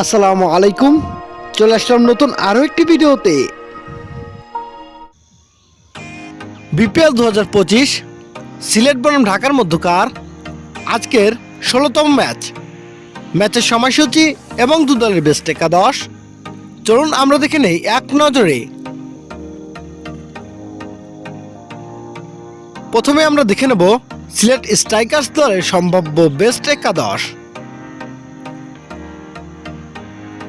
আসসালামু আলাইকুম। চলে আসলাম নতুন আরও একটি ভিডিওতে। বিপিএল 2025 সিলেট বনাম ঢাকার মধ্যকার আজকের 16তম ম্যাচের সময়সূচি এবং দু দলের বেস্ট একাদশ চলুন আমরা দেখে নেই এক নজরে। প্রথমে আমরা দেখে নেব সিলেট স্ট্রাইকার্স দলের সম্ভাব্য বেস্ট একাদশ।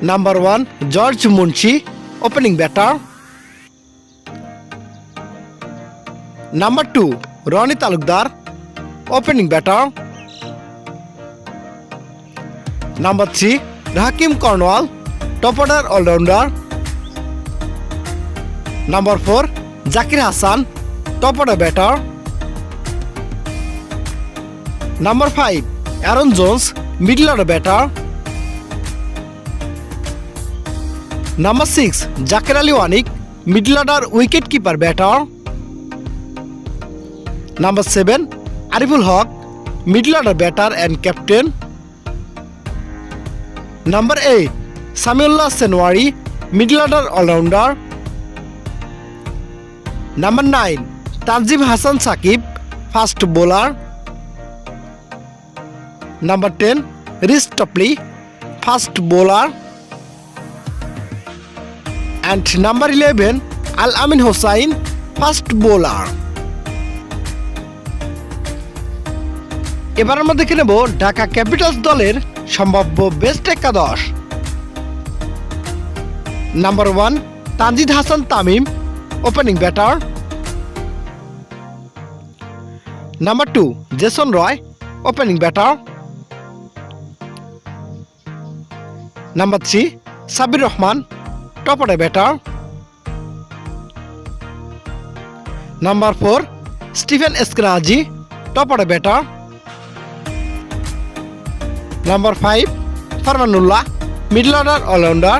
Number 1 George Munsey, opening batter. Number 2 Rony Talukdar, opening batter. Number 3 Rahkeem Cornwall, top order allrounder. Number 4 Zakir Hasan, top order batter. Number 5 Aaron Jones, middle order batter. Number 6 Jaker Ali Anik, middle order wicket keeper batter. Number 7 Ariful Haque, middle order batter and captain. Number 8 Samiullah Shinwari, middle order allrounder. Number 9 Tanzim Hasan Sakib, fast bowler. Number 10 Reece Topley, fast bowler. And number 11 Al Amin Hossain, fast bowler. এবার আমরা দেখে নেব Dhaka Capitals দলের সম্ভাব্য best একাদশ। Number 1 Tanzid Hasan Tamim, opening batter. Number 2 Jason Roy, opening batter. Number 3 Sabbir Rahman, top order batter. Number 4 Stephen Eskinazi, top order batter. Number 5 Farmanullah, middle order allrounder.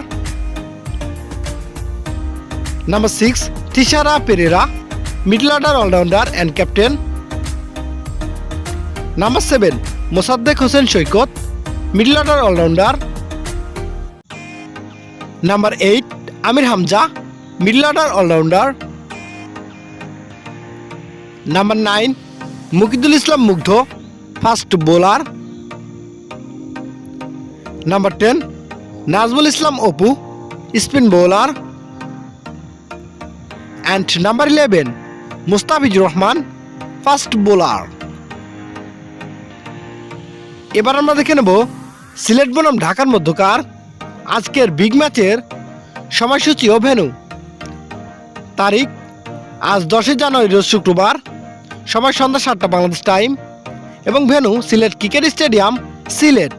Number 6 Thisara Perera, middle order allrounder and captain. Number 7 Mosaddek Hossain Saikat, middle order allrounder. Number 8 Aamer Hamza, middle order allrounder. Number 9 Mukidul Islam Mugdho, fast bowler. Number 10 Nazmul Islam Apu, spin bowler. And number 11 Mustafizur Rahman, fast bowler. এবার আমরা দেখে নেব সিলেট বনাম ঢাকার মধ্যকার আজকের big ম্যাচের সময়সূচি ও ভেন্যু। তারিখ আজ 10 জানুয়ারি রোজ শুক্রবার, সময় সন্ধ্যা 7টা বাংলাদেশ টাইম এবং venue Sylhet cricket stadium, Sylhet.